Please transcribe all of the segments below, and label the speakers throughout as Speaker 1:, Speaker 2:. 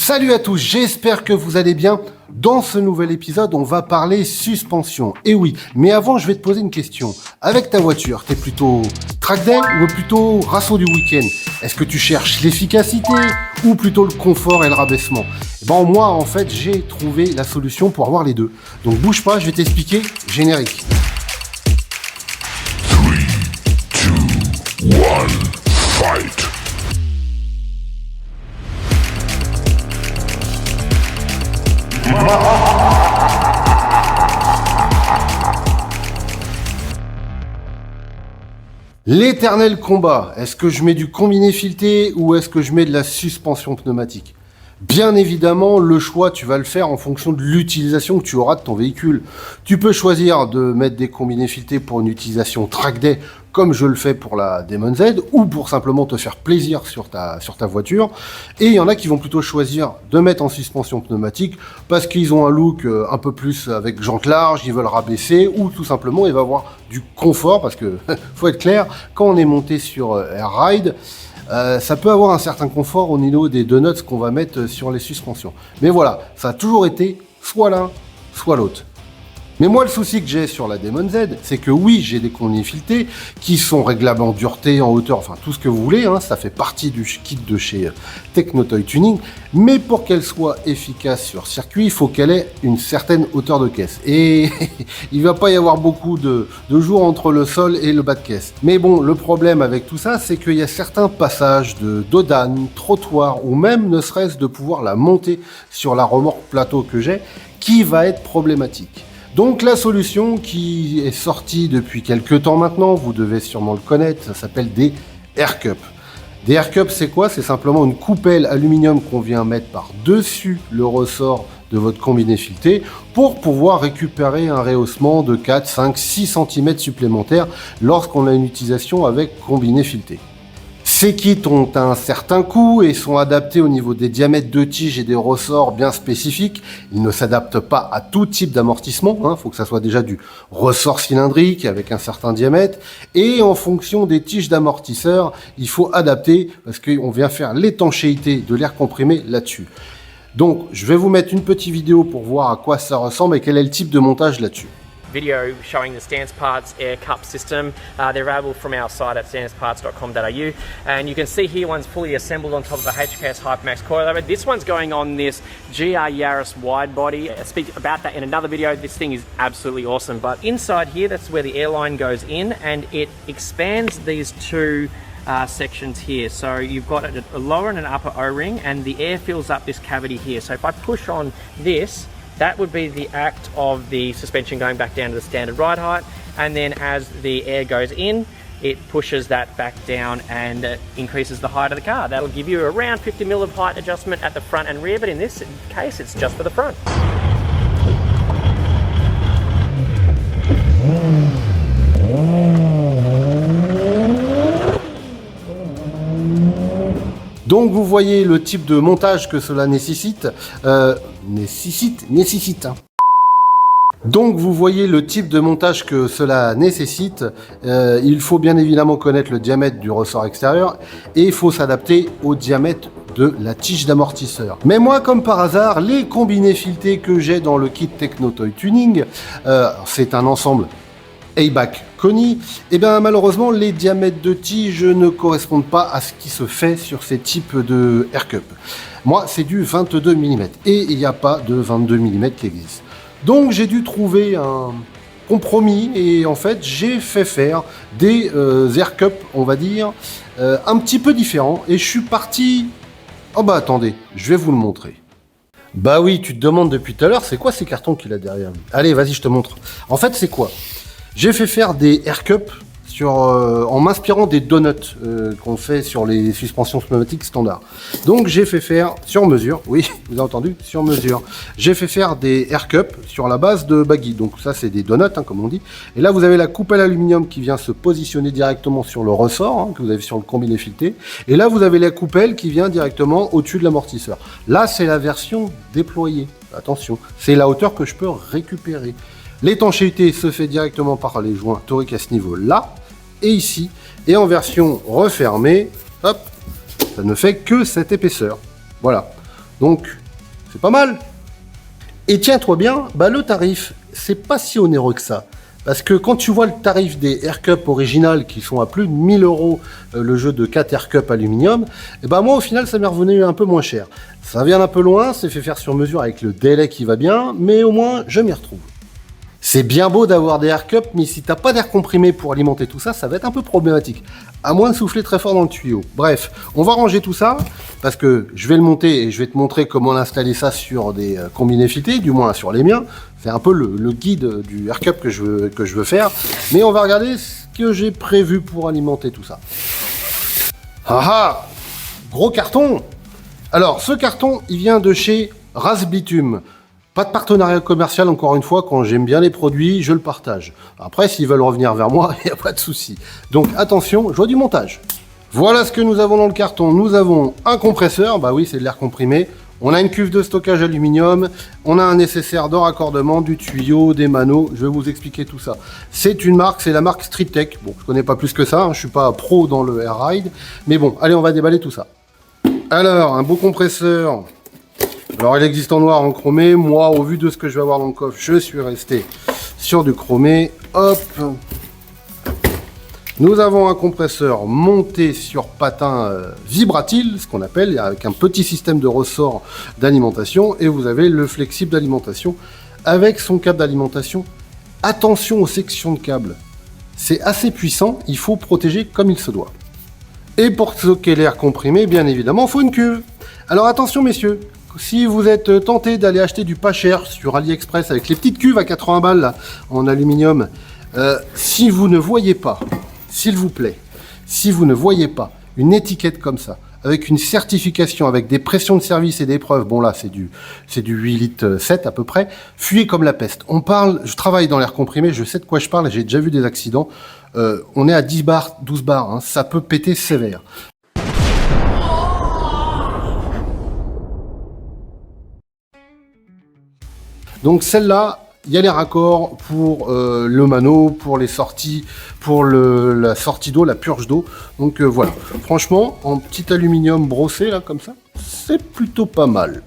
Speaker 1: Salut à tous, j'espère que vous allez bien. Dans ce nouvel épisode, on va parler suspension. Et oui, mais avant, je vais te poser une question. Avec ta voiture, t'es plutôt track day ou plutôt rasso du week-end? Est-ce que tu cherches l'efficacité ou plutôt le confort et le rabaissement? Bon, moi, en fait, j'ai trouvé la solution pour avoir les deux. Donc bouge pas, je vais t'expliquer. Générique.
Speaker 2: 3, 2, 1, fight!
Speaker 1: L'éternel combat, est-ce que je mets du combiné fileté ou est-ce que je mets de la suspension pneumatique? Bien évidemment, le choix, tu vas le faire en fonction de l'utilisation que tu auras de ton véhicule. Tu peux choisir de mettre des combinés filetés pour une utilisation track day, comme je le fais pour la Demon Z, ou pour simplement te faire plaisir sur ta voiture. Et il y en a qui vont plutôt choisir de mettre en suspension pneumatique parce qu'ils ont un look un peu plus avec jantes larges, ils veulent rabaisser, ou tout simplement il va avoir du confort, parce que faut être clair, quand on est monté sur Air Ride, ça peut avoir un certain confort au niveau des donuts qu'on va mettre sur les suspensions. Mais voilà, ça a toujours été soit l'un, soit l'autre. Mais moi, le souci que j'ai sur la Demon Z, c'est que oui, j'ai des combinés filetés qui sont réglables en dureté, en hauteur, enfin tout ce que vous voulez, hein, ça fait partie du kit de chez Technotoy Tuning, mais pour qu'elle soit efficace sur circuit, il faut qu'elle ait une certaine hauteur de caisse. Et il va pas y avoir beaucoup de jours entre le sol et le bas de caisse. Mais bon, le problème avec tout ça, c'est qu'il y a certains passages de dodane, trottoir, ou même ne serait-ce de pouvoir la monter sur la remorque plateau que j'ai, qui va être problématique. Donc la solution qui est sortie depuis quelques temps maintenant, vous devez sûrement le connaître, ça s'appelle des Air Cup. Des Air Cup, c'est quoi? C'est simplement une coupelle aluminium qu'on vient mettre par-dessus le ressort de votre combiné fileté pour pouvoir récupérer un rehaussement de 4, 5, 6 cm supplémentaires lorsqu'on a une utilisation avec combiné fileté. Ces kits ont un certain coût et sont adaptés au niveau des diamètres de tige et des ressorts bien spécifiques. Ils ne s'adaptent pas à tout type d'amortissement. Il faut que ça soit déjà du ressort cylindrique avec un certain diamètre. Et en fonction des tiges d'amortisseurs, il faut adapter parce qu'on vient faire l'étanchéité de l'air comprimé là-dessus. Donc, je vais vous mettre une petite vidéo pour voir à quoi ça ressemble et quel est le type de montage là-dessus.
Speaker 3: Video showing the Stance Parts Air Cup system. They're available from our site at stanceparts.com.au, and you can see here one's fully assembled on top of a HKS Hypermax coilover. This one's going on this GR Yaris wide body. I'll speak about that in another video. This thing is absolutely awesome. But inside here, that's where the airline goes in, and it expands these two sections here. So you've got a lower and an upper O-ring, and the air fills up this cavity here. So if I push on this, that would be the act of the suspension going back down to the standard ride height, and then as the air goes in, it pushes that back down and increases the height of the car. That'll give you around 50 mm of height adjustment at the front and rear, but in this case, it's just for the front.
Speaker 1: Donc vous voyez le type de montage que cela nécessite. Donc vous voyez le type de montage que cela nécessite. Il faut bien évidemment connaître le diamètre du ressort extérieur et il faut s'adapter au diamètre de la tige d'amortisseur. Mais moi, comme par hasard, les combinés filetés que j'ai dans le kit Technotoy Tuning, c'est un ensemble Ayback Koni, et bien malheureusement les diamètres de tige ne correspondent pas à ce qui se fait sur ces types de Air Cup. Moi c'est du 22 mm et il n'y a pas de 22 mm qui existe. Donc j'ai dû trouver un compromis et en fait j'ai fait faire des Air Cup, on va dire, un petit peu différents et je suis parti... Oh bah attendez, je vais vous le montrer. Bah oui, tu te demandes depuis tout à l'heure, c'est quoi ces cartons qu'il a derrière? Allez, vas-y, je te montre. En fait, c'est quoi? J'ai fait faire des Air Cup en m'inspirant des donuts qu'on fait sur les suspensions pneumatiques standards. Donc j'ai fait faire sur mesure, oui, vous avez entendu, sur mesure. J'ai fait faire des Air Cup sur la base de baggy. Donc ça c'est des donuts, comme on dit. Et là vous avez la coupelle aluminium qui vient se positionner directement sur le ressort, que vous avez sur le combiné fileté. Et là vous avez la coupelle qui vient directement au-dessus de l'amortisseur. Là c'est la version déployée. Attention, c'est la hauteur que je peux récupérer. L'étanchéité se fait directement par les joints toriques à ce niveau-là et ici. Et en version refermée, hop, ça ne fait que cette épaisseur. Voilà. Donc, c'est pas mal. Et tiens-toi bien, bah le tarif, c'est pas si onéreux que ça. Parce que quand tu vois le tarif des Air Cup originales qui sont à plus de 1000 €, le jeu de 4 Air Cup aluminium, et ben moi au final ça m'est revenu un peu moins cher. Ça vient d'un peu loin, c'est fait faire sur mesure avec le délai qui va bien, mais au moins je m'y retrouve. C'est bien beau d'avoir des Air Cup, mais si t'as pas d'air comprimé pour alimenter tout ça, ça va être un peu problématique. À moins de souffler très fort dans le tuyau. Bref, on va ranger tout ça, parce que je vais le monter et je vais te montrer comment installer ça sur des combinés filetés, du moins sur les miens. C'est un peu le guide du Air Cup que je veux faire. Mais on va regarder ce que j'ai prévu pour alimenter tout ça. Ah ah! Gros carton! Alors, ce carton, il vient de chez Razbitume. Pas de partenariat commercial, encore une fois, quand j'aime bien les produits, je le partage. Après, s'ils veulent revenir vers moi, il n'y a pas de souci. Donc attention, je vois du montage. Voilà ce que nous avons dans le carton. Nous avons un compresseur, bah oui, c'est de l'air comprimé. On a une cuve de stockage aluminium, on a un nécessaire de raccordement, du tuyau, des manos, je vais vous expliquer tout ça. C'est une marque, c'est la marque Street Tech. Bon, je connais pas plus que ça, hein, je suis pas pro dans le air ride, mais bon, allez, on va déballer tout ça. Alors, un beau compresseur. Alors, il existe en noir, en chromé. Moi, au vu de ce que je vais avoir dans le coffre, je suis resté sur du chromé. Hop. Nous avons un compresseur monté sur patin vibratile, ce qu'on appelle, avec un petit système de ressort d'alimentation. Et vous avez le flexible d'alimentation avec son câble d'alimentation. Attention aux sections de câbles. C'est assez puissant, il faut protéger comme il se doit. Et pour stocker l'air comprimé, bien évidemment, il faut une cuve. Alors attention messieurs, si vous êtes tenté d'aller acheter du pas cher sur AliExpress avec les petites cuves à 80 balles là, en aluminium, si vous ne voyez pas, s'il vous plaît, si vous ne voyez pas une étiquette comme ça, avec une certification, avec des pressions de service et des preuves, bon là c'est du 8 litres 7 à peu près, fuyez comme la peste. On parle, je travaille dans l'air comprimé, je sais de quoi je parle, j'ai déjà vu des accidents, on est à 10 bars, 12 bars, hein, ça peut péter sévère. Donc celle-là, il y a les raccords pour le mano, pour les sorties, pour la sortie d'eau, la purge d'eau. Donc voilà, franchement, en petit aluminium brossé, là, comme ça, c'est plutôt pas mal.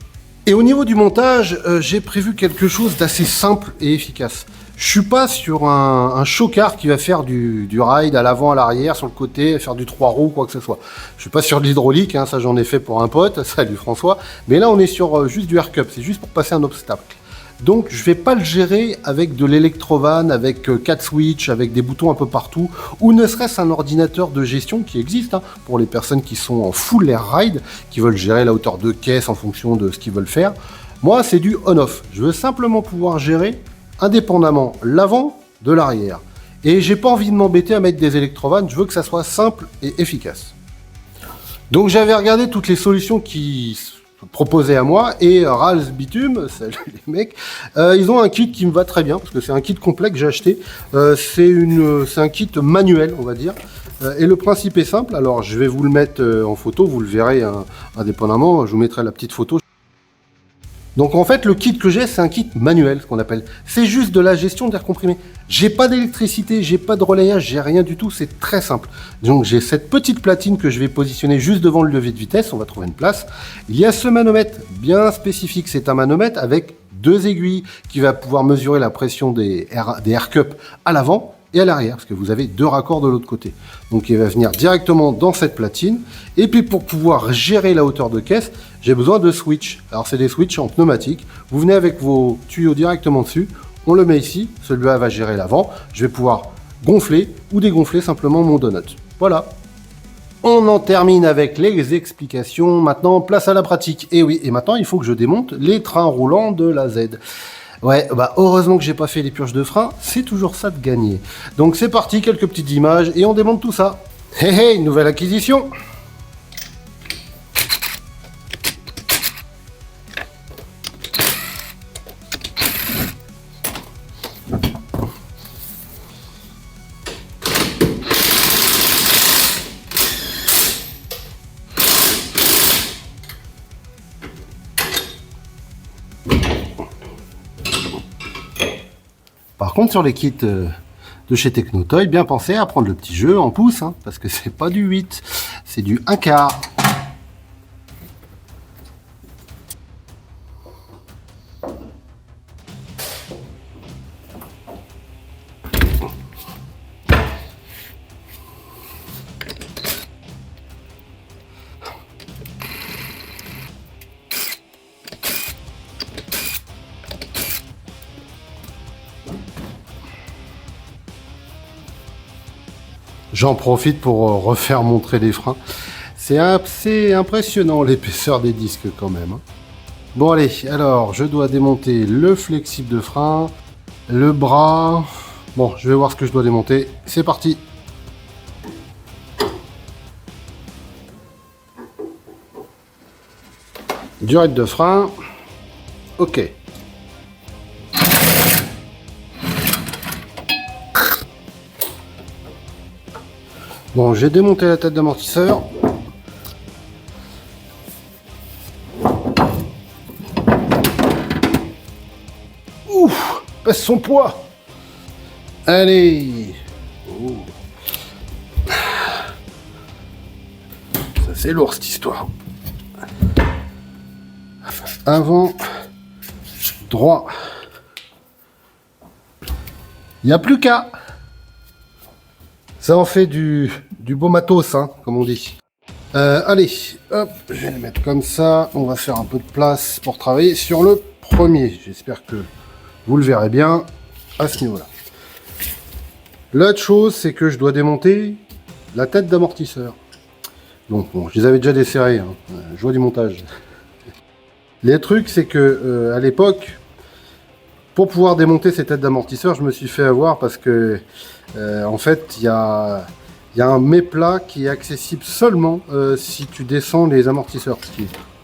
Speaker 1: Et au niveau du montage, j'ai prévu quelque chose d'assez simple et efficace. Je suis pas sur un chocard qui va faire du ride à l'avant, à l'arrière, sur le côté, faire du 3 roues, quoi que ce soit. Je suis pas sur de l'hydraulique, hein, ça j'en ai fait pour un pote, salut François. Mais là, on est sur juste du air cup, c'est juste pour passer un obstacle. Donc je vais pas le gérer avec de l'électrovan, avec 4 switches, avec des boutons un peu partout, ou ne serait-ce un ordinateur de gestion qui existe, hein, pour les personnes qui sont en full air ride, qui veulent gérer la hauteur de caisse en fonction de ce qu'ils veulent faire. Moi, c'est du on-off. Je veux simplement pouvoir gérer indépendamment l'avant de l'arrière. Et j'ai pas envie de m'embêter à mettre des électrovannes, je veux que ça soit simple et efficace. Donc j'avais regardé toutes les solutions qui proposées à moi, et Razbitume, salut les mecs, ils ont un kit qui me va très bien, parce que c'est un kit complet que j'ai acheté. C'est un kit manuel, on va dire. Et le principe est simple, alors je vais vous le mettre en photo, vous le verrez indépendamment, je vous mettrai la petite photo. Donc en fait, le kit que j'ai, c'est un kit manuel, ce qu'on appelle. C'est juste de la gestion d'air comprimé. J'ai pas d'électricité, j'ai pas de relayage, j'ai rien du tout, c'est très simple. Donc j'ai cette petite platine que je vais positionner juste devant le levier de vitesse, on va trouver une place. Il y a ce manomètre bien spécifique, c'est un manomètre avec 2 aiguilles qui va pouvoir mesurer la pression des air cup à l'avant et à l'arrière, parce que vous avez 2 raccords de l'autre côté. Donc il va venir directement dans cette platine. Et puis pour pouvoir gérer la hauteur de caisse, j'ai besoin de switch. Alors c'est des switches en pneumatique. Vous venez avec vos tuyaux directement dessus, on le met ici, celui-là va gérer l'avant. Je vais pouvoir gonfler ou dégonfler simplement mon donut. Voilà. On en termine avec les explications. Maintenant, place à la pratique. Et oui, et maintenant il faut que je démonte les trains roulants de la Z. Ouais, bah heureusement que j'ai pas fait les purges de frein, c'est toujours ça de gagner. Donc c'est parti, quelques petites images et on démonte tout ça. Hé hé, une nouvelle acquisition. Par contre, sur les kits de chez Technotoy, bien pensez à prendre le petit jeu en pouces, hein, parce que c'est pas du 8, c'est du 1/4. J'en profite pour refaire montrer les freins. C'est assez impressionnant l'épaisseur des disques quand même. Bon allez, alors je dois démonter le flexible de frein, le bras. Bon, je vais voir ce que je dois démonter. C'est parti. Durette de frein. Ok. Bon, j'ai démonté la tête d'amortisseur. Ouf, pèse son poids. Allez. Oh. Ça c'est lourd cette histoire. Avant, droit. Il n'y a plus qu'à. Ça en fait du beau matos, hein, comme on dit. Allez, hop, je vais le mettre comme ça. On va faire un peu de place pour travailler sur le premier. J'espère que vous le verrez bien à ce niveau-là. L'autre chose, c'est que je dois démonter la tête d'amortisseur. Donc, bon, je les avais déjà desserrés, hein. Joie du montage. Les trucs, c'est que à l'époque, pour pouvoir démonter ces têtes d'amortisseur, je me suis fait avoir parce que, en fait, il y a un méplat qui est accessible seulement si tu descends les amortisseurs. Parce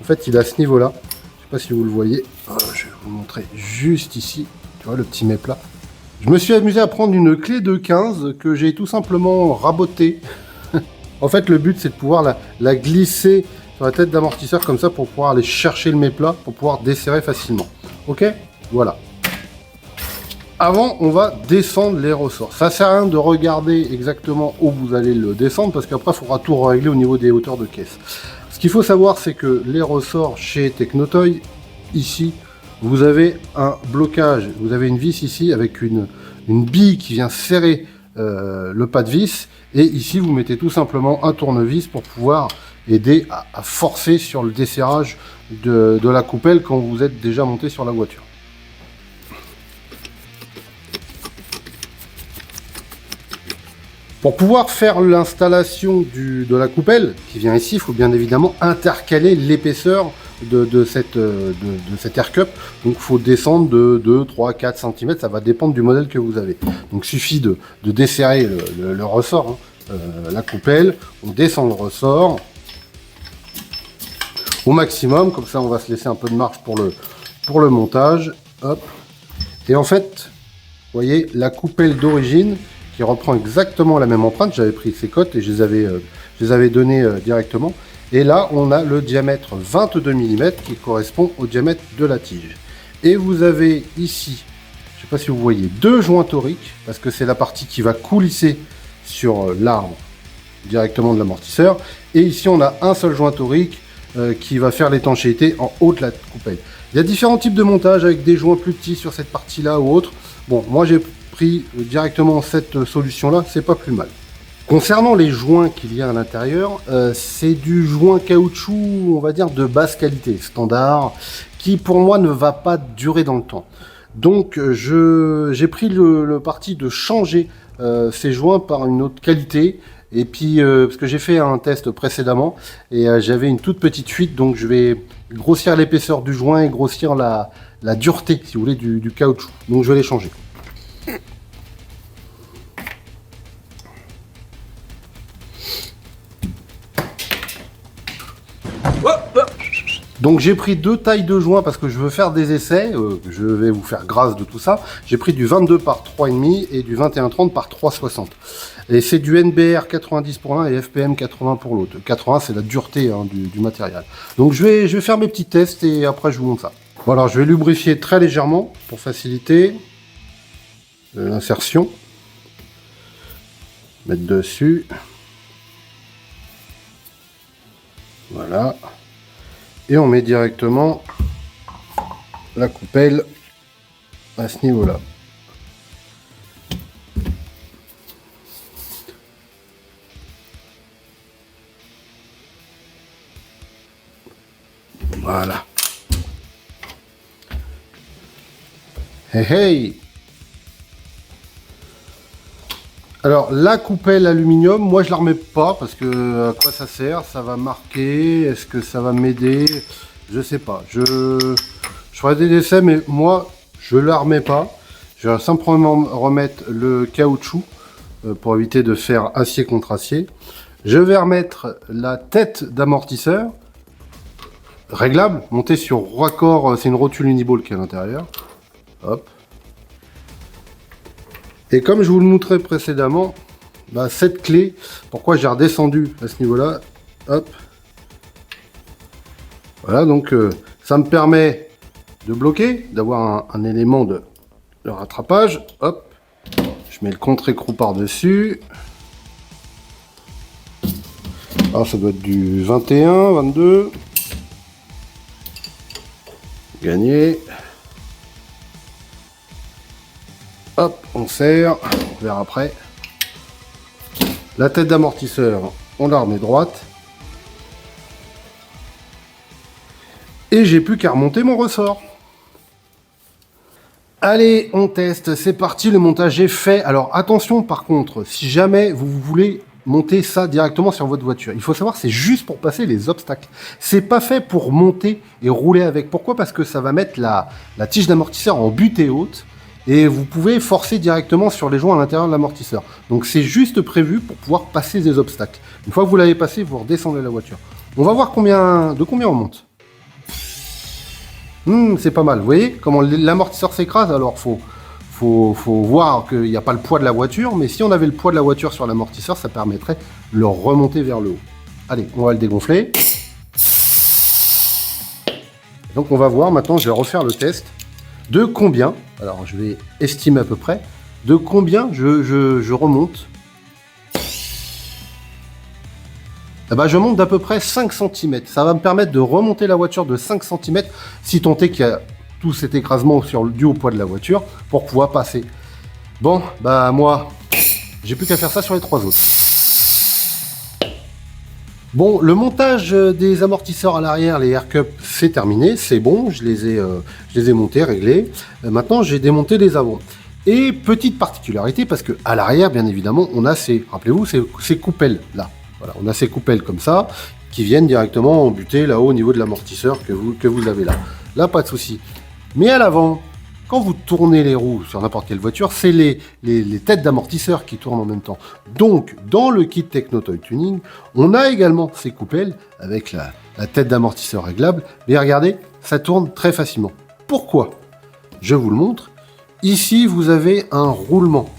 Speaker 1: en fait, il est à ce niveau-là. Je sais pas si vous le voyez. Je vais vous montrer juste ici. Tu vois, le petit méplat. Je me suis amusé à prendre une clé de 15 que j'ai tout simplement rabotée. En fait, le but, c'est de pouvoir la glisser sur la tête d'amortisseur comme ça pour pouvoir aller chercher le méplat, pour pouvoir desserrer facilement. Ok? Voilà. Avant, on va descendre les ressorts. Ça sert à rien de regarder exactement où vous allez le descendre parce qu'après, il faudra tout régler au niveau des hauteurs de caisse. Ce qu'il faut savoir, c'est que les ressorts chez Technotoy, ici, vous avez un blocage. Vous avez une vis ici avec une bille qui vient serrer le pas de vis. Et ici, vous mettez tout simplement un tournevis pour pouvoir aider à forcer sur le desserrage de la coupelle quand vous êtes déjà monté sur la voiture. Pour pouvoir faire l'installation de la coupelle qui vient ici, il faut bien évidemment intercaler l'épaisseur de cette air cup. Donc il faut descendre de 2, 3, 4 cm, ça va dépendre du modèle que vous avez. Donc il suffit de desserrer le ressort, hein, la coupelle, on descend le ressort au maximum, comme ça on va se laisser un peu de marge pour le montage. Hop. Et en fait, vous voyez, la coupelle d'origine qui reprend exactement la même empreinte, j'avais pris ces cotes et je les avais données directement. Et là, on a le diamètre 22 mm qui correspond au diamètre de la tige. Et vous avez ici, je ne sais pas si vous voyez, deux joints toriques, parce que c'est la partie qui va coulisser sur l'arbre directement de l'amortisseur. Et ici, on a un seul joint torique qui va faire l'étanchéité en haut de la coupelle. Il y a différents types de montage avec des joints plus petits sur cette partie-là ou autre. Bon, moi j'ai pris directement cette solution-là, c'est pas plus mal. Concernant les joints qu'il y a à l'intérieur, c'est du joint caoutchouc, on va dire, de basse qualité, standard, qui pour moi ne va pas durer dans le temps. Donc j'ai pris le parti de changer ces joints par une autre qualité. Et puis, parce que j'ai fait un test précédemment, et j'avais une toute petite fuite, donc je vais grossir l'épaisseur du joint et grossir la dureté, si vous voulez, du caoutchouc. Donc je vais les changer. Donc j'ai pris deux tailles de joints parce que je veux faire des essais, je vais vous faire grâce de tout ça. J'ai pris du 22 par 3,5 et du 21-30 par 3,60. Et c'est du NBR 90 pour l'un et FPM 80 pour l'autre. 80 c'est la dureté hein, du matériel. Donc je vais faire mes petits tests et après je vous montre ça. Bon alors je vais lubrifier très légèrement pour faciliter l'insertion. Mettre dessus. Voilà. Et on met directement la coupelle à ce niveau-là. Voilà. Hey hey. Alors la coupelle aluminium, moi je la remets pas parce que à quoi ça sert? Ça va marquer, est-ce que ça va m'aider? Je sais pas. Je ferai des essais, mais moi je la remets pas. Je vais simplement remettre le caoutchouc pour éviter de faire acier contre acier. Je vais remettre la tête d'amortisseur réglable, montée sur raccord, c'est une rotule uniball qui est à l'intérieur. Hop. Et comme je vous le montrais précédemment, bah, cette clé, pourquoi j'ai redescendu à ce niveau-là, hop. Voilà, donc ça me permet de bloquer, d'avoir un élément de rattrapage. Hop, je mets le contre-écrou par-dessus. Ah, ça doit être du 21, 22. Gagné. Hop, on serre, on verra après. La tête d'amortisseur, on la remet droite. Et j'ai plus qu'à remonter mon ressort. Allez, on teste, c'est parti, le montage est fait. Alors attention par contre, si jamais vous voulez monter ça directement sur votre voiture, il faut savoir c'est juste pour passer les obstacles. C'est pas fait pour monter et rouler avec. Pourquoi? Parce que ça va mettre la tige d'amortisseur en butée haute. Et vous pouvez forcer directement sur les joints à l'intérieur de l'amortisseur. Donc c'est juste prévu pour pouvoir passer des obstacles. Une fois que vous l'avez passé, vous redescendez la voiture. On va voir de combien on monte. C'est pas mal. Vous voyez comment l'amortisseur s'écrase? Alors faut voir qu'il n'y a pas le poids de la voiture. Mais si on avait le poids de la voiture sur l'amortisseur, ça permettrait de le remonter vers le haut. Allez, on va le dégonfler. Donc on va voir maintenant, je vais refaire le test. De combien, alors je vais estimer à peu près, de combien je remonte. Eh ben, je monte d'à peu près 5 cm. Ça va me permettre de remonter la voiture de 5 cm, si tant est qu'il y a tout cet écrasement dû au poids de la voiture, pour pouvoir passer. Bon, bah moi, j'ai plus qu'à faire ça sur les 3 autres. Bon, le montage des amortisseurs à l'arrière, les air cups, c'est terminé, c'est bon, je les ai montés, réglés. Maintenant, j'ai démonté les avants. Et petite particularité, parce que à l'arrière, bien évidemment, on a rappelez-vous, ces coupelles là. Voilà, on a ces coupelles comme ça, qui viennent directement embuter là-haut au niveau de l'amortisseur que vous avez là. Là, pas de souci. Mais à l'avant, quand vous tournez les roues sur n'importe quelle voiture, c'est les têtes d'amortisseur qui tournent en même temps. Donc, dans le kit Technotoy Tuning, on a également ces coupelles avec la tête d'amortisseur réglable. Mais regardez, ça tourne très facilement. Pourquoi? Je vous le montre. Ici, vous avez un roulement.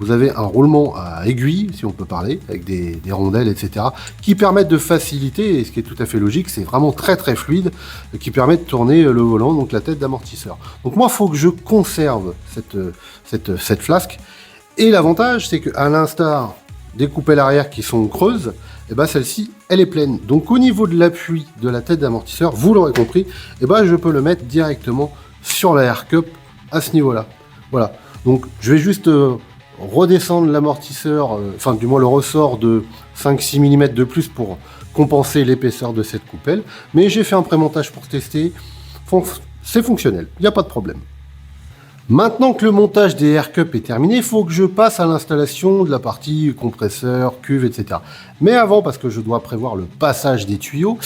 Speaker 1: Vous avez un roulement à aiguille, si on peut parler, avec des rondelles, etc., qui permettent de faciliter, et ce qui est tout à fait logique, c'est vraiment très très fluide, qui permet de tourner le volant, donc la tête d'amortisseur. Donc moi, il faut que je conserve cette flasque, et l'avantage, c'est qu'à l'instar des coupelles arrière qui sont creuses, et ben celle-ci, elle est pleine. Donc au niveau de l'appui de la tête d'amortisseur, vous l'aurez compris, et ben je peux le mettre directement sur la air cup à ce niveau-là. Voilà. Donc je vais juste redescendre l'amortisseur, enfin du moins le ressort de 5-6 mm de plus pour compenser l'épaisseur de cette coupelle. Mais j'ai fait un prémontage pour tester. C'est fonctionnel, il n'y a pas de problème. Maintenant que le montage des air cups est terminé, il faut que je passe à l'installation de la partie compresseur, cuve, etc. Mais avant, parce que je dois prévoir le passage des tuyaux,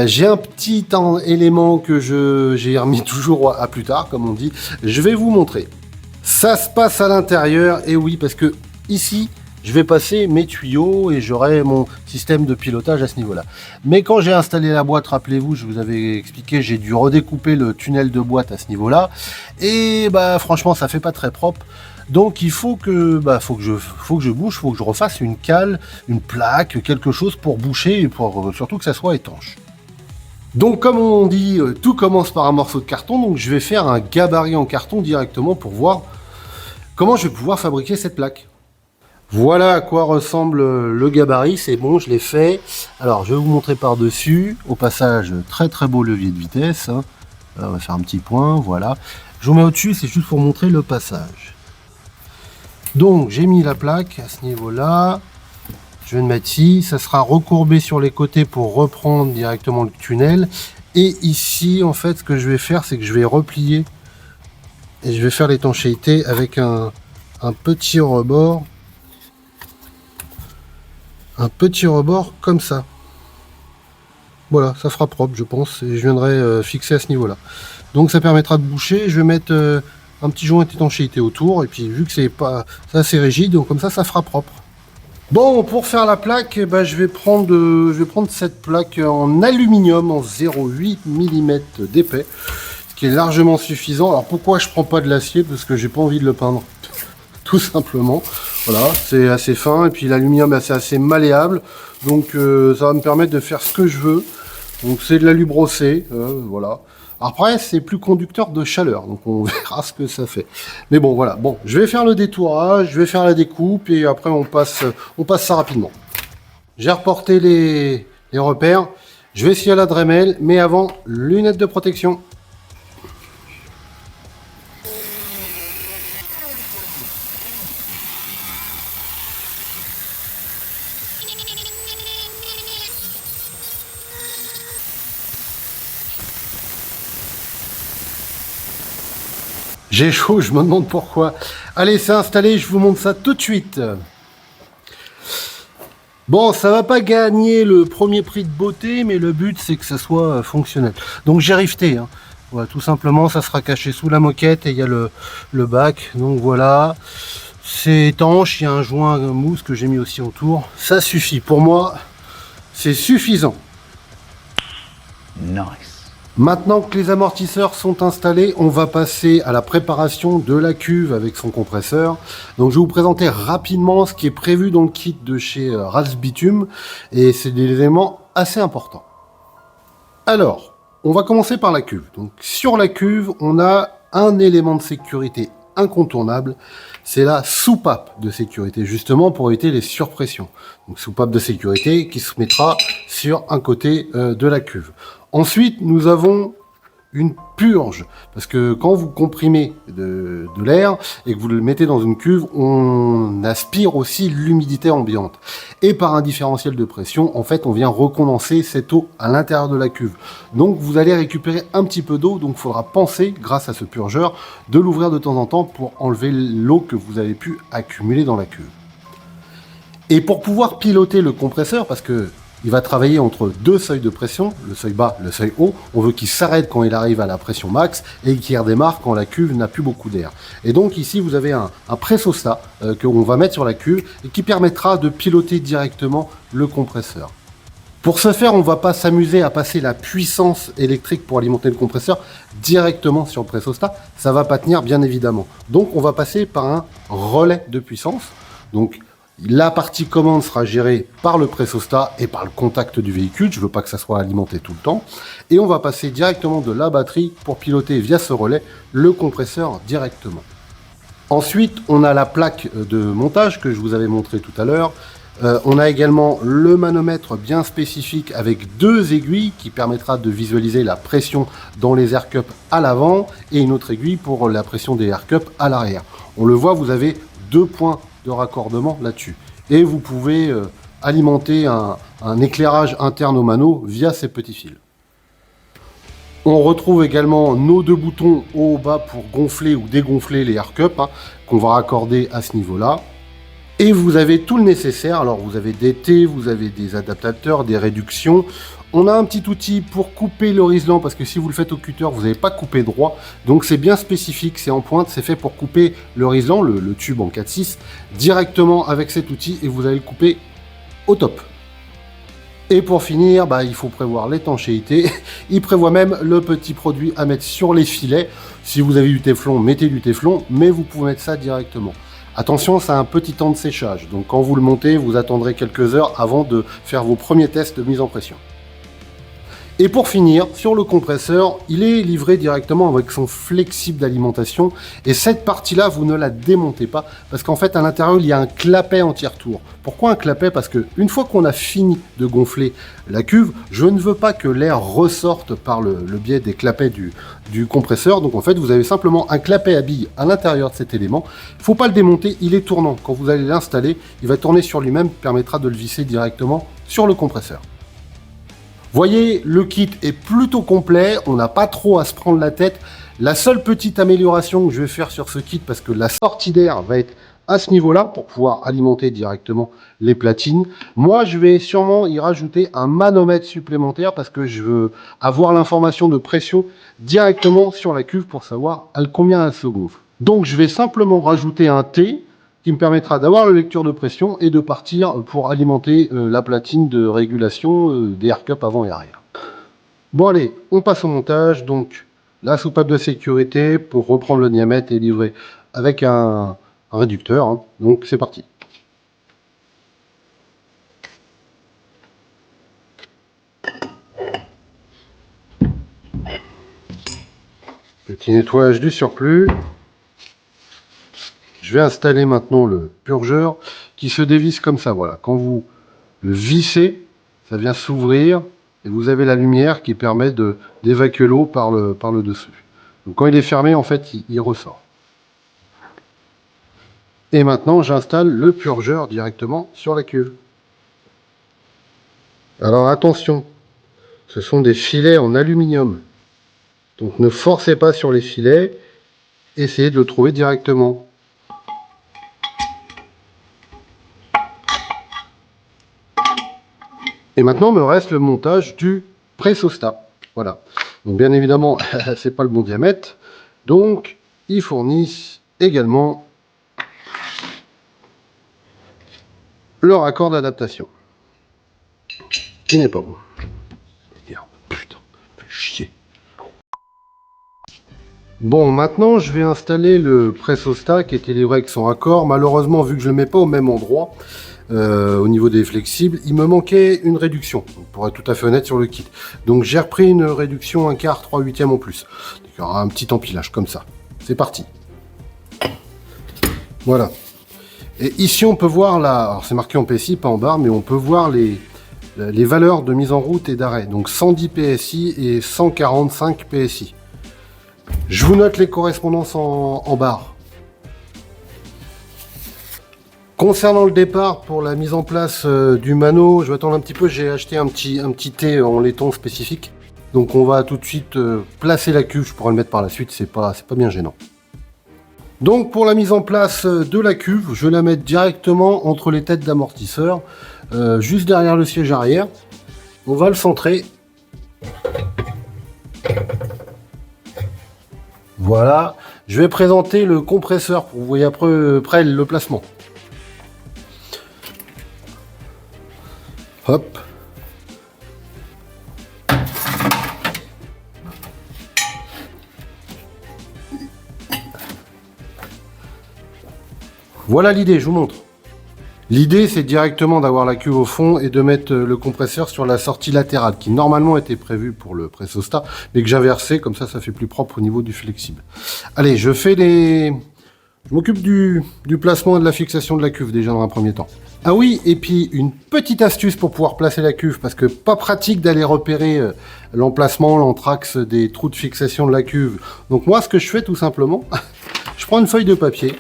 Speaker 1: j'ai un petit élément que j'ai remis toujours à plus tard, comme on dit. Je vais vous montrer. Ça se passe à l'intérieur, et oui, parce que ici, je vais passer mes tuyaux et j'aurai mon système de pilotage à ce niveau-là. Mais quand j'ai installé la boîte, rappelez-vous, je vous avais expliqué, j'ai dû redécouper le tunnel de boîte à ce niveau-là. Et bah franchement, ça fait pas très propre. Donc il faut que je bouche, faut que je refasse une cale, une plaque, quelque chose pour boucher et pour surtout que ça soit étanche. Donc comme on dit, tout commence par un morceau de carton, donc je vais faire un gabarit en carton directement pour voir comment je vais pouvoir fabriquer cette plaque. Voilà à quoi ressemble le gabarit, c'est bon, je l'ai fait. Alors je vais vous montrer par-dessus, au passage, très très beau levier de vitesse. Hein. On va faire un petit point, voilà. Je vous mets au-dessus, c'est juste pour montrer le passage. Donc j'ai mis la plaque à ce niveau-là. Je vais le mettre ici, ça sera recourbé sur les côtés pour reprendre directement le tunnel. Et ici, en fait, ce que je vais faire, c'est que je vais replier et je vais faire l'étanchéité avec un petit rebord un petit rebord comme ça. Voilà, ça fera propre, je pense, et je viendrai fixer à ce niveau-là. Donc ça permettra de boucher. Je vais mettre un petit joint d'étanchéité autour, et puis vu que c'est assez rigide, donc comme ça fera propre. Bon, pour faire la plaque, je vais prendre cette plaque en aluminium en 0,8 mm d'épais, ce qui est largement suffisant. Alors pourquoi je prends pas de l'acier? Parce que j'ai pas envie de le peindre, tout simplement. Voilà, c'est assez fin, et puis l'aluminium c'est assez malléable, donc ça va me permettre de faire ce que je veux. Donc c'est de l'alu brossé, voilà. Après, c'est plus conducteur de chaleur, donc on verra ce que ça fait. Mais bon, voilà. Bon, je vais faire le détourage, je vais faire la découpe, et après on passe ça rapidement. J'ai reporté les repères. Je vais essayer la Dremel, mais avant, lunettes de protection. J'ai chaud, je me demande pourquoi. Allez, c'est installé, je vous montre ça tout de suite. Bon, ça va pas gagner le premier prix de beauté, mais le but c'est que ça soit fonctionnel. Donc j'ai rifté, hein. Voilà, tout simplement, ça sera caché sous la moquette et il y a le bac. Donc voilà, c'est étanche, il y a un joint mousse que j'ai mis aussi autour. Ça suffit, pour moi, c'est suffisant.
Speaker 4: Nice.
Speaker 1: Maintenant que les amortisseurs sont installés, on va passer à la préparation de la cuve avec son compresseur. Donc je vais vous présenter rapidement ce qui est prévu dans le kit de chez Rals Bitume, et c'est des éléments assez importants. Alors, on va commencer par la cuve. Donc sur la cuve, on a un élément de sécurité incontournable, c'est la soupape de sécurité, justement pour éviter les surpressions. Donc soupape de sécurité qui se mettra sur un côté de la cuve. Ensuite, nous avons une purge, parce que quand vous comprimez de l'air et que vous le mettez dans une cuve, on aspire aussi l'humidité ambiante. Et par un différentiel de pression, en fait, on vient recondenser cette eau à l'intérieur de la cuve. Donc, vous allez récupérer un petit peu d'eau, donc il faudra penser, grâce à ce purgeur, de l'ouvrir de temps en temps pour enlever l'eau que vous avez pu accumuler dans la cuve. Et pour pouvoir piloter le compresseur, parce que il va travailler entre deux seuils de pression, le seuil bas, le seuil haut. On veut qu'il s'arrête quand il arrive à la pression max et qu'il redémarre quand la cuve n'a plus beaucoup d'air. Et donc ici, vous avez un pressostat qu'on va mettre sur la cuve et qui permettra de piloter directement le compresseur. Pour ce faire, on ne va pas s'amuser à passer la puissance électrique pour alimenter le compresseur directement sur le pressostat. Ça ne va pas tenir, bien évidemment. Donc on va passer par un relais de puissance. Donc la partie commande sera gérée par le pressostat et par le contact du véhicule. Je ne veux pas que ça soit alimenté tout le temps. Et on va passer directement de la batterie pour piloter via ce relais le compresseur directement. Ensuite, on a la plaque de montage que je vous avais montré tout à l'heure. On a également le manomètre bien spécifique avec deux aiguilles qui permettra de visualiser la pression dans les air cups à l'avant et une autre aiguille pour la pression des air cups à l'arrière. On le voit, vous avez deux points de raccordement là-dessus. Et vous pouvez alimenter un éclairage interne au mano via ces petits fils. On retrouve également nos deux boutons haut bas pour gonfler ou dégonfler les air cups qu'on va raccorder à ce niveau-là. Et vous avez tout le nécessaire. Alors vous avez des T, vous avez des adaptateurs, des réductions. On a un petit outil pour couper le riselant, parce que si vous le faites au cutter, vous n'avez pas coupé droit. Donc c'est bien spécifique, c'est en pointe, c'est fait pour couper le riselant, le tube en 4/6, directement avec cet outil, et vous allez le couper au top. Et pour finir, il faut prévoir l'étanchéité. Il prévoit même le petit produit à mettre sur les filets. Si vous avez du téflon, mettez du téflon, mais vous pouvez mettre ça directement. Attention, ça a un petit temps de séchage, donc quand vous le montez, vous attendrez quelques heures avant de faire vos premiers tests de mise en pression. Et pour finir, sur le compresseur, il est livré directement avec son flexible d'alimentation. Et cette partie-là, vous ne la démontez pas, parce qu'en fait, à l'intérieur, il y a un clapet anti-retour. Pourquoi un clapet? Parce que une fois qu'on a fini de gonfler la cuve, je ne veux pas que l'air ressorte par le biais des clapets du compresseur. Donc en fait, vous avez simplement un clapet à billes à l'intérieur de cet élément. Il ne faut pas le démonter, il est tournant. Quand vous allez l'installer, il va tourner sur lui-même, permettra de le visser directement sur le compresseur. Voyez, le kit est plutôt complet, on n'a pas trop à se prendre la tête. La seule petite amélioration que je vais faire sur ce kit, parce que la sortie d'air va être à ce niveau-là pour pouvoir alimenter directement les platines. Moi, je vais sûrement y rajouter un manomètre supplémentaire parce que je veux avoir l'information de pression directement sur la cuve pour savoir à combien elle se gonfle. Donc, je vais simplement rajouter un T qui me permettra d'avoir la lecture de pression et de partir pour alimenter la platine de régulation des air cups avant et arrière. Bon allez, on passe au montage. Donc la soupape de sécurité pour reprendre le diamètre est livrée avec un réducteur. Hein. Donc c'est parti. Petit nettoyage du surplus. Je vais installer maintenant le purgeur qui se dévisse comme ça. Voilà, quand vous le vissez, ça vient s'ouvrir et vous avez la lumière qui permet d'évacuer l'eau par le dessus. Donc quand il est fermé, en fait, il ressort. Et maintenant, j'installe le purgeur directement sur la cuve. Alors attention, ce sont des filets en aluminium. Donc ne forcez pas sur les filets, essayez de le trouver directement. Et maintenant, me reste le montage du pressostat. Voilà. Donc, bien évidemment, c'est pas le bon diamètre. Donc, ils fournissent également le raccord d'adaptation. Qui n'est pas bon. Merde, putain, fait chier. Bon, maintenant, je vais installer le pressostat qui était livré avec son raccord. Malheureusement, vu que je ne le mets pas au même endroit, au niveau des flexibles, il me manquait une réduction, pour être tout à fait honnête sur le kit. Donc j'ai repris une réduction 1/4, 3/8 en plus. Donc, il y aura un petit empilage comme ça. C'est parti. Voilà. Et ici on peut voir alors c'est marqué en PSI, pas en barre, mais on peut voir les valeurs de mise en route et d'arrêt. Donc 110 PSI et 145 PSI. Je vous note les correspondances en barre. Concernant le départ, pour la mise en place du mano, je vais attendre un petit peu, j'ai acheté un petit thé en laiton spécifique. Donc on va tout de suite placer la cuve, je pourrai le mettre par la suite, c'est pas bien gênant. Donc pour la mise en place de la cuve, je vais la mettre directement entre les têtes d'amortisseur, juste derrière le siège arrière. On va le centrer. Voilà, je vais présenter le compresseur pour que vous voyez après le placement. Hop. Voilà l'idée, je vous montre. L'idée, c'est directement d'avoir la cuve au fond et de mettre le compresseur sur la sortie latérale, qui normalement était prévue pour le pressostat, mais que j'ai inversé, comme ça fait plus propre au niveau du flexible. Allez, je m'occupe du placement et de la fixation de la cuve déjà dans un premier temps. Ah oui, et puis une petite astuce pour pouvoir placer la cuve, parce que pas pratique d'aller repérer l'emplacement, l'anthrax des trous de fixation de la cuve. Donc moi, ce que je fais tout simplement, je prends une feuille de papier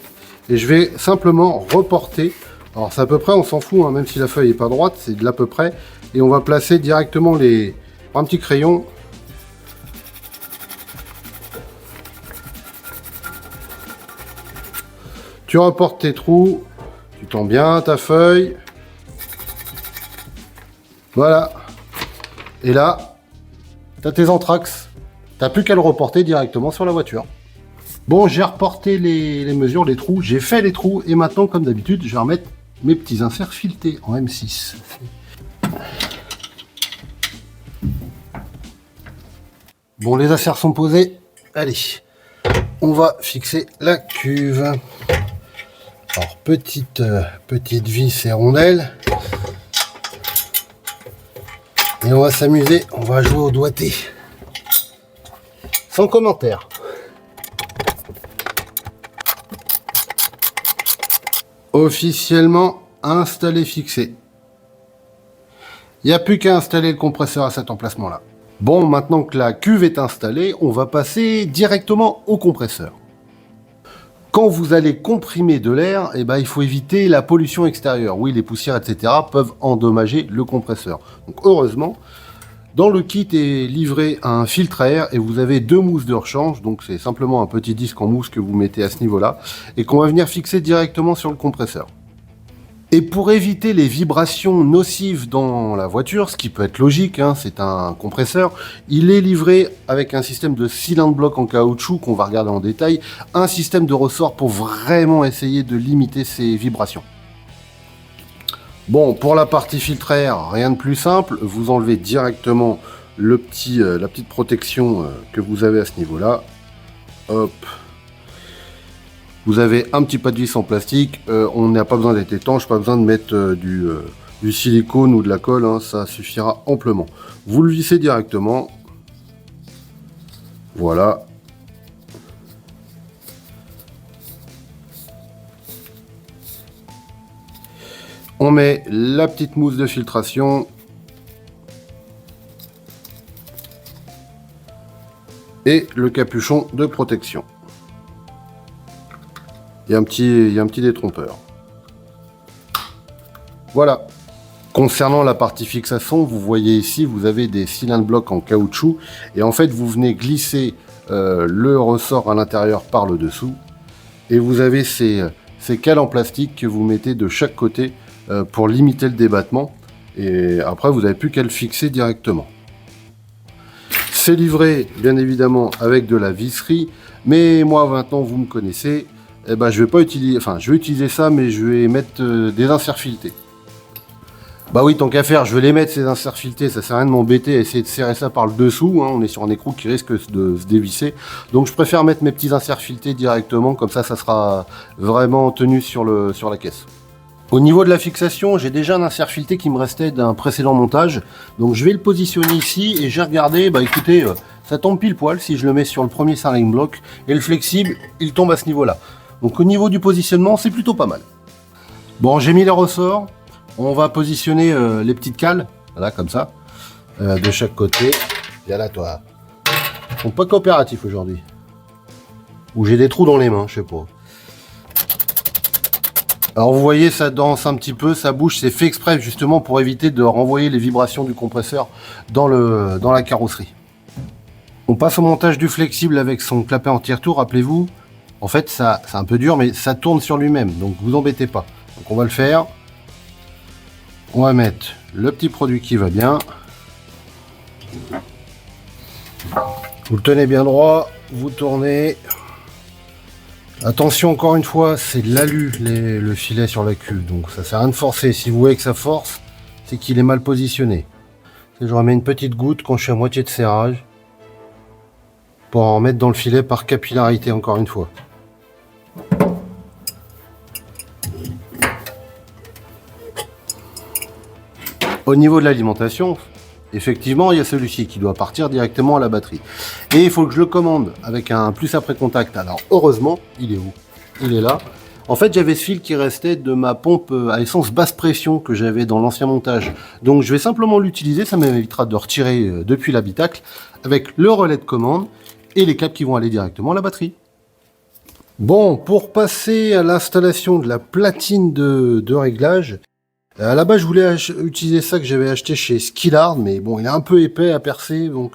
Speaker 1: et je vais simplement reporter. Alors c'est à peu près, on s'en fout, hein, même si la feuille n'est pas droite, c'est de l'à peu près. Et on va placer directement un petit crayon. Tu reportes tes trous. Tu tends bien ta feuille. Voilà. Et là, tu as tes anthrax. Tu n'as plus qu'à le reporter directement sur la voiture. Bon, j'ai reporté les mesures, les trous. J'ai fait les trous. Et maintenant, comme d'habitude, je vais remettre mes petits inserts filetés en M6. Bon, les inserts sont posés. Allez, on va fixer la cuve. Alors, petite vis et rondelle. Et on va s'amuser, on va jouer au doigté. Sans commentaire. Officiellement installé, fixé. Il n'y a plus qu'à installer le compresseur à cet emplacement-là. Bon, maintenant que la cuve est installée, on va passer directement au compresseur. Quand vous allez comprimer de l'air, eh ben, il faut éviter la pollution extérieure. Oui, les poussières, etc. peuvent endommager le compresseur. Donc heureusement, Dans le kit est livré un filtre à air et vous avez 2 mousses de rechange, donc c'est simplement un petit disque en mousse que vous mettez à ce niveau-là et qu'on va venir fixer directement sur le compresseur. Et pour éviter les vibrations nocives dans la voiture, ce qui peut être logique, hein, c'est un compresseur, il est livré avec un système de cylindre bloc en caoutchouc qu'on va regarder en détail, un système de ressort pour vraiment essayer de limiter ces vibrations. Bon, pour la partie filtre à air, rien de plus simple, vous enlevez directement la petite protection que vous avez à ce niveau-là. Hop. Vous avez un petit pas de vis en plastique, on n'a pas besoin d'être étanche, pas besoin de mettre du silicone ou de la colle, hein, ça suffira amplement. Vous le vissez directement, voilà. On met la petite mousse de filtration. Et le capuchon de protection. Il y a un petit détrompeur. Voilà. Concernant la partie fixation, vous voyez ici, vous avez des cylindres blocs en caoutchouc. Et en fait, vous venez glisser le ressort à l'intérieur par le dessous. Et vous avez ces cales en plastique que vous mettez de chaque côté pour limiter le débattement. Et après, vous n'avez plus qu'à le fixer directement. C'est livré, bien évidemment, avec de la visserie. Mais moi, maintenant, vous me connaissez. Eh ben, je vais pas utiliser, enfin, je vais utiliser ça, mais je vais mettre des inserts filetés. Bah oui, tant qu'à faire, je vais les mettre ces inserts filetés. Ça sert à rien de m'embêter à essayer de serrer ça par le dessous. Hein. On est sur un écrou qui risque de se dévisser. Donc, je préfère mettre mes petits inserts filetés directement. Comme ça sera vraiment tenu sur la caisse. Au niveau de la fixation, j'ai déjà un insert fileté qui me restait d'un précédent montage. Donc, je vais le positionner ici et j'ai regardé. Bah écoutez, ça tombe pile poil si je le mets sur le premier cylindre block. Et le flexible, il tombe à ce niveau-là. Donc au niveau du positionnement, c'est plutôt pas mal. Bon, j'ai mis les ressorts. On va positionner les petites cales, voilà, comme ça, de chaque côté. Viens là, toi. Ils sont pas coopératifs aujourd'hui. Ou j'ai des trous dans les mains, je sais pas. Alors vous voyez, ça danse un petit peu, ça bouge. C'est fait exprès justement pour éviter de renvoyer les vibrations du compresseur dans la carrosserie. On passe au montage du flexible avec son clapet anti-retour, rappelez-vous. En fait, c'est un peu dur, mais ça tourne sur lui-même, donc vous embêtez pas. Donc on va le faire. On va mettre le petit produit qui va bien. Vous le tenez bien droit, vous tournez. Attention, encore une fois, c'est de l'alu, le filet sur la cuve, donc ça sert à rien de forcer. Si vous voyez que ça force, c'est qu'il est mal positionné. Je remets une petite goutte quand je suis à moitié de serrage, pour en mettre dans le filet par capillarité, encore une fois. Au niveau de l'alimentation, effectivement, il y a celui-ci qui doit partir directement à la batterie. Et il faut que je le commande avec un plus après contact. Alors, heureusement, il est où? Il est là. En fait, j'avais ce fil qui restait de ma pompe à essence basse pression que j'avais dans l'ancien montage. Donc, je vais simplement l'utiliser. Ça m'évitera de retirer depuis l'habitacle avec le relais de commande et les câbles qui vont aller directement à la batterie. Bon, pour passer à l'installation de la platine de réglage, à la base, je voulais utiliser ça que j'avais acheté chez Skillard, mais bon, il est un peu épais à percer, donc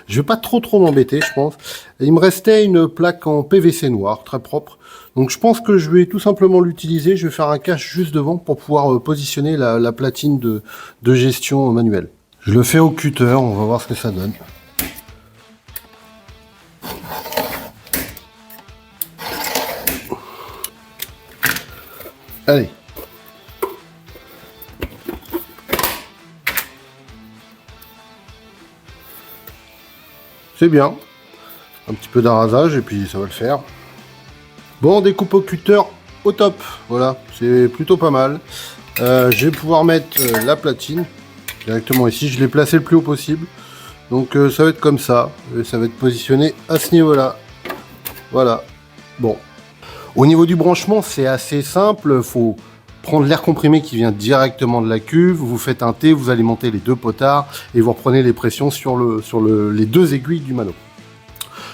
Speaker 1: je vais pas trop m'embêter, je pense. Et il me restait une plaque en PVC noir, très propre. Donc je pense que je vais tout simplement l'utiliser. Je vais faire un cache juste devant pour pouvoir positionner la platine de gestion manuelle. Je le fais au cutter, on va voir ce que ça donne. Allez. C'est bien. Un petit peu d'arrasage et puis ça va le faire. Bon, découpe au cutter au top. Voilà, c'est plutôt pas mal. Je vais pouvoir mettre la platine directement ici. Je l'ai placé le plus haut possible. Donc ça va être comme ça. Et ça va être positionné à ce niveau-là. Voilà. Bon. Au niveau du branchement, c'est assez simple. Faut prendre l'air comprimé qui vient directement de la cuve, vous faites un T, vous alimentez les deux potards et vous reprenez les pressions sur les deux aiguilles du mano.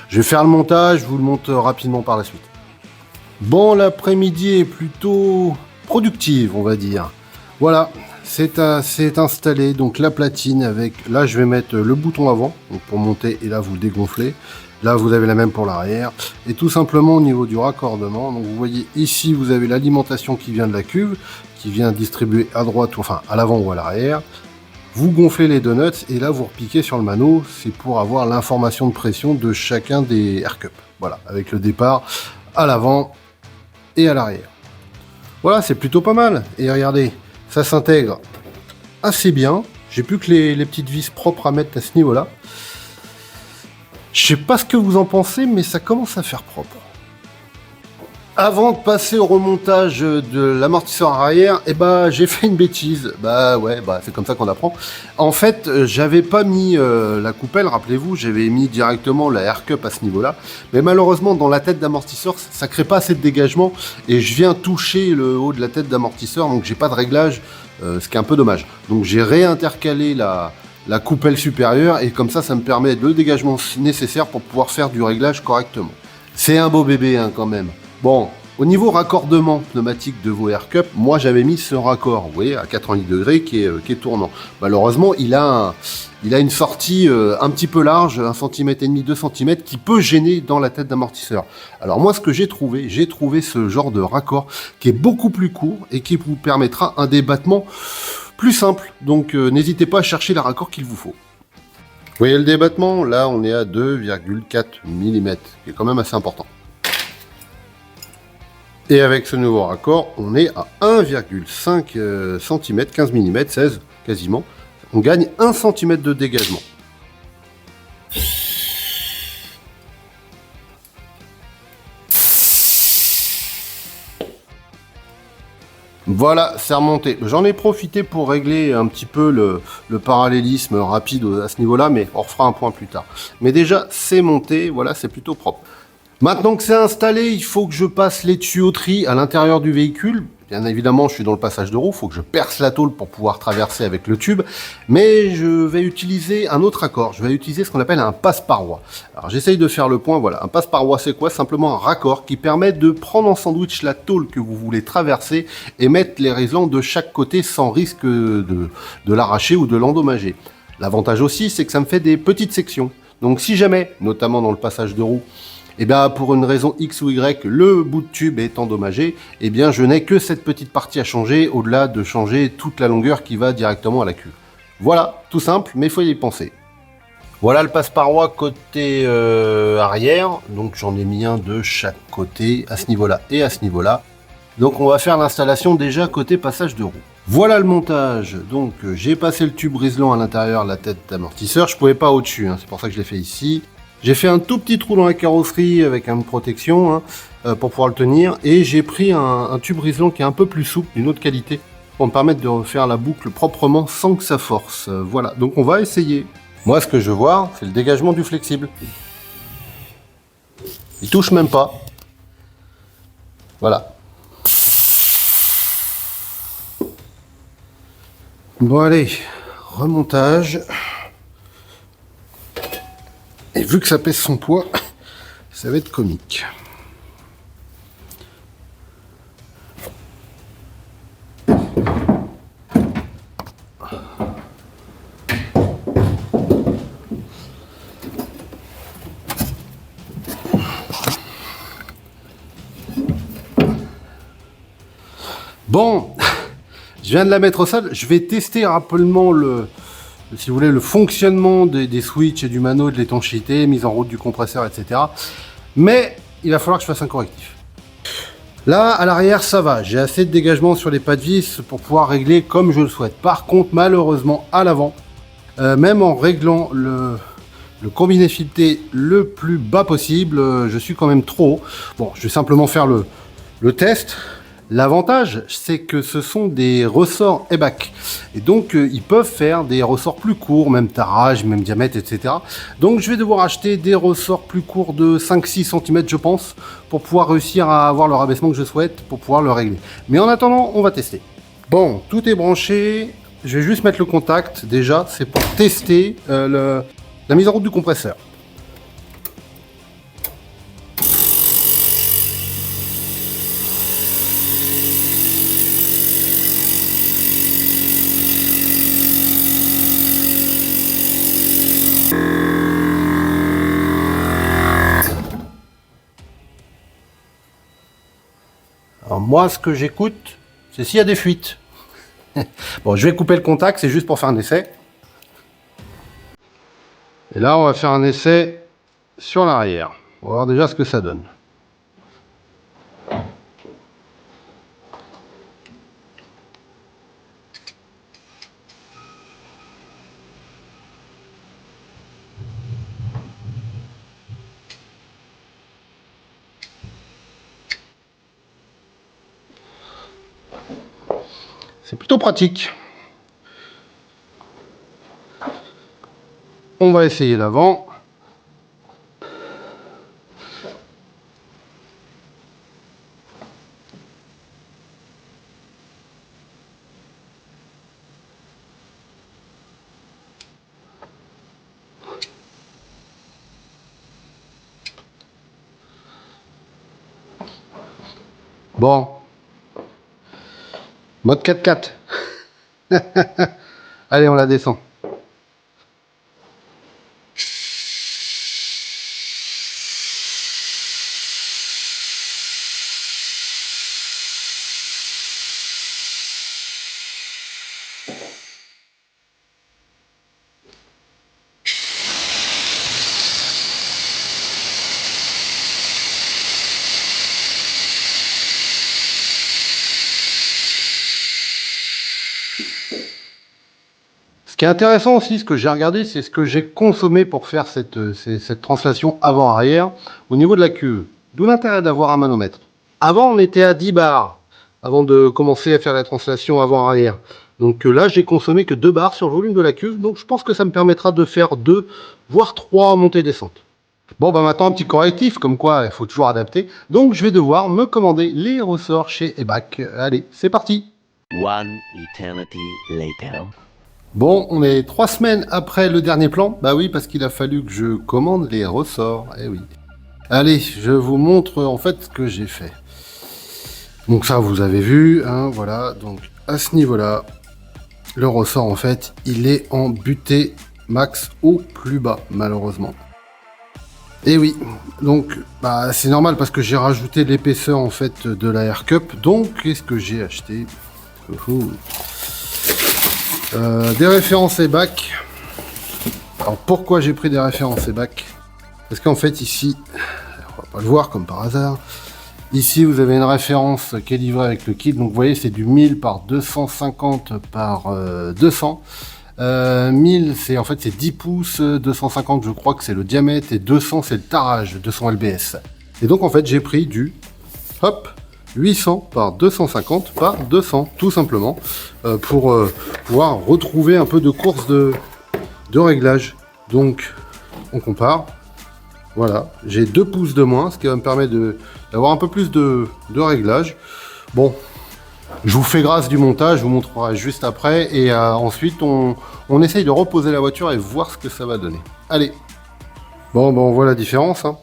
Speaker 1: Je vais faire le montage, je vous le montre rapidement par la suite. Bon, l'après-midi est plutôt productive, on va dire. Voilà, c'est installé, donc la platine avec, là je vais mettre le bouton avant, donc pour monter, et là vous le dégonflez. Là vous avez la même pour l'arrière, et tout simplement au niveau du raccordement, donc vous voyez ici vous avez l'alimentation qui vient de la cuve, qui vient distribuer à droite, enfin à l'avant ou à l'arrière. Vous gonflez les donuts, et là vous repiquez sur le mano, c'est pour avoir l'information de pression de chacun des air cups. Voilà, avec le départ à l'avant et à l'arrière. Voilà, c'est plutôt pas mal, et regardez, ça s'intègre assez bien. J'ai plus que les petites vis propres à mettre à ce niveau-là. Je sais pas ce que vous en pensez, mais ça commence à faire propre. Avant de passer au remontage de l'amortisseur arrière, j'ai fait une bêtise. C'est comme ça qu'on apprend. En fait, j'avais pas mis la coupelle, rappelez-vous, j'avais mis directement la air cup à ce niveau-là. Mais malheureusement, dans la tête d'amortisseur, ça crée pas assez de dégagement et je viens toucher le haut de la tête d'amortisseur, donc j'ai pas de réglage, ce qui est un peu dommage. Donc j'ai réintercalé la coupelle supérieure et comme ça me permet le dégagement nécessaire pour pouvoir faire du réglage correctement. C'est un beau bébé quand même. Bon, au niveau raccordement pneumatique de vos air cups, moi j'avais mis ce raccord, vous voyez, à 90 degrés qui est tournant. Malheureusement, il a une sortie un petit peu large, 1,5 cm, 2 cm, qui peut gêner dans la tête d'amortisseur. Alors moi, ce que j'ai trouvé ce genre de raccord qui est beaucoup plus court et qui vous permettra un débattement plus simple. Donc n'hésitez pas à chercher le raccord qu'il vous faut. Vous voyez le débattement, là on est à 2,4 mm, qui est quand même assez important. Et avec ce nouveau raccord, on est à 1,5 cm, 15 mm, 16 quasiment. On gagne 1 cm de dégagement. Voilà, c'est remonté. J'en ai profité pour régler un petit peu le parallélisme rapide à ce niveau-là, mais on refera un point plus tard. Mais déjà, c'est monté, voilà, c'est plutôt propre. Maintenant que c'est installé, il faut que je passe les tuyauteries à l'intérieur du véhicule. Bien évidemment, je suis dans le passage de roue, il faut que je perce la tôle pour pouvoir traverser avec le tube. Mais je vais utiliser un autre raccord, je vais utiliser ce qu'on appelle un passe-paroi. Alors j'essaye de faire le point, voilà. Un passe-paroi, c'est quoi? Simplement un raccord qui permet de prendre en sandwich la tôle que vous voulez traverser et mettre les réglants de chaque côté sans risque de l'arracher ou de l'endommager. L'avantage aussi, c'est que ça me fait des petites sections. Donc si jamais, notamment dans le passage de roue, pour une raison X ou Y, le bout de tube est endommagé, je n'ai que cette petite partie à changer, au-delà de changer toute la longueur qui va directement à la cuve. Voilà, tout simple, mais il faut y penser. Voilà le passe-paroi côté arrière, donc j'en ai mis un de chaque côté, à ce niveau-là et à ce niveau-là. Donc on va faire l'installation déjà côté passage de roue. Voilà le montage, donc j'ai passé le tube brise-long à l'intérieur de la tête d'amortisseur, je pouvais pas au-dessus, c'est pour ça que je l'ai fait ici. J'ai fait un tout petit trou dans la carrosserie avec une protection pour pouvoir le tenir. Et j'ai pris un tube brise-long qui est un peu plus souple, d'une autre qualité, pour me permettre de refaire la boucle proprement sans que ça force. Voilà, donc on va essayer. Moi, ce que je veux voir, c'est le dégagement du flexible. Il touche même pas. Voilà. Bon allez, remontage. Et vu que ça pèse son poids, ça va être comique. Bon, je viens de la mettre au sol. Je vais tester rapidement si vous voulez, le fonctionnement des switches et du mano, de l'étanchéité, mise en route du compresseur, etc. Mais il va falloir que je fasse un correctif. Là, à l'arrière, ça va. J'ai assez de dégagement sur les pas de vis pour pouvoir régler comme je le souhaite. Par contre, malheureusement, à l'avant, même en réglant le combiné fileté le plus bas possible, je suis quand même trop haut. Bon, je vais simplement faire le test. L'avantage, c'est que ce sont des ressorts EBAC. Et donc, ils peuvent faire des ressorts plus courts, même tarage, même diamètre, etc. Donc, je vais devoir acheter des ressorts plus courts de 5-6 cm, je pense, pour pouvoir réussir à avoir le rabaissement que je souhaite, pour pouvoir le régler. Mais en attendant, on va tester. Bon, tout est branché. Je vais juste mettre le contact, déjà. C'est pour tester la mise en route du compresseur. moi, ce que j'écoute, c'est s'il y a des fuites. Bon, je vais couper le contact, c'est juste pour faire un essai. Et là, on va faire un essai sur l'arrière. On va voir déjà ce que ça donne. C'est plutôt pratique. On va essayer l'avant. Bon. Mode 4x4. Allez, on la descend. Ce qui est intéressant aussi, ce que j'ai regardé, c'est ce que j'ai consommé pour faire cette translation avant-arrière au niveau de la queue. D'où l'intérêt d'avoir un manomètre. Avant, on était à 10 bars, avant de commencer à faire la translation avant-arrière. Donc là, j'ai consommé que 2 bars sur le volume de la queue, donc je pense que ça me permettra de faire 2, voire 3 montées-descentes. Bon, bah maintenant, un petit correctif, comme quoi il faut toujours adapter. Donc je vais devoir me commander les ressorts chez Ebac. Allez, c'est parti.
Speaker 4: One eternity later.
Speaker 1: Bon, on est 3 semaines après le dernier plan. Bah oui, parce qu'il a fallu que je commande les ressorts. Eh oui. Allez, je vous montre en fait ce que j'ai fait. Donc ça, vous avez vu, hein, voilà. Donc à ce niveau-là, le ressort en fait, il est en butée max au plus bas, malheureusement. Et oui, donc bah, c'est normal parce que j'ai rajouté l'épaisseur en fait de la Air Cup. Donc qu'est-ce que j'ai acheté? Des références Ebac. Alors pourquoi j'ai pris des références Ebac? Parce qu'en fait ici, on va pas le voir comme par hasard, ici vous avez une référence qui est livrée avec le kit, donc vous voyez c'est du 1000 par 250 par 200. 1000 c'est en fait c'est 10 pouces, 250 je crois que c'est le diamètre et 200 c'est le tarage, 200 lbs. Et donc en fait j'ai pris du hop 800 par 250 par 200 tout simplement pour pouvoir retrouver un peu de course de réglage. Donc on compare, voilà, j'ai 2 pouces de moins, ce qui va me permettre d'avoir un peu plus de réglage. Bon, je vous fais grâce du montage, je vous montrerai juste après et ensuite on essaye de reposer la voiture et voir ce que ça va donner. Allez, bon on voit la différence, hein.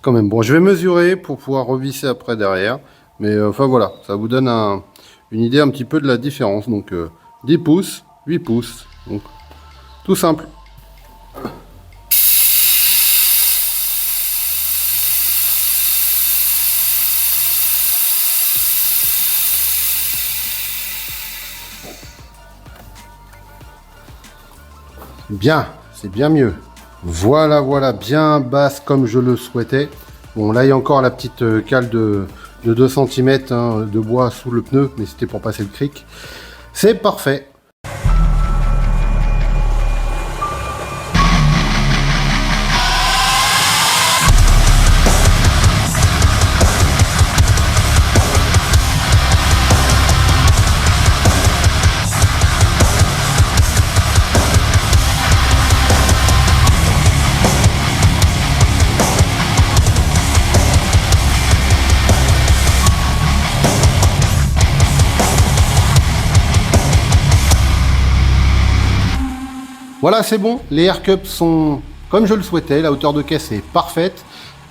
Speaker 1: Quand même, bon, je vais mesurer pour pouvoir revisser après derrière. Mais enfin voilà, ça vous donne une idée un petit peu de la différence. Donc 10 pouces, 8 pouces. Donc tout simple. Bien, c'est bien mieux. Voilà, voilà, bien basse comme je le souhaitais. Bon, là, il y a encore la petite cale de 2 cm hein, de bois sous le pneu, mais c'était pour passer le cric. C'est parfait. Voilà, c'est bon, les Air Cups sont comme je le souhaitais, la hauteur de caisse est parfaite.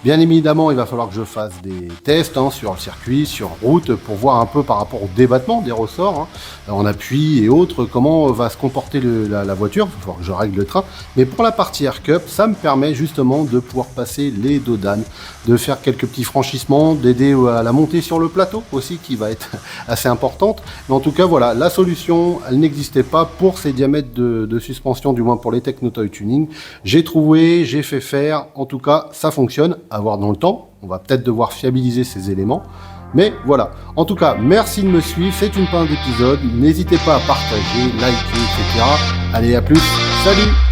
Speaker 1: Bien évidemment, il va falloir que je fasse des tests sur le circuit, sur route, pour voir un peu par rapport au débattement des ressorts, en appui et autres, comment va se comporter la voiture. Il va falloir que je règle le train. Mais pour la partie Air Cup, ça me permet justement de pouvoir passer les dodanes, de faire quelques petits franchissements, d'aider à la montée sur le plateau aussi, qui va être assez importante. Mais en tout cas, voilà, la solution, elle n'existait pas pour ces diamètres de suspension, du moins pour les Technotoy Tuning. J'ai trouvé, j'ai fait faire, en tout cas, ça fonctionne. À voir dans le temps, on va peut-être devoir fiabiliser ces éléments, mais voilà. En tout cas, merci de me suivre, c'est une fin d'épisode, n'hésitez pas à partager, liker, etc. Allez, à plus, salut!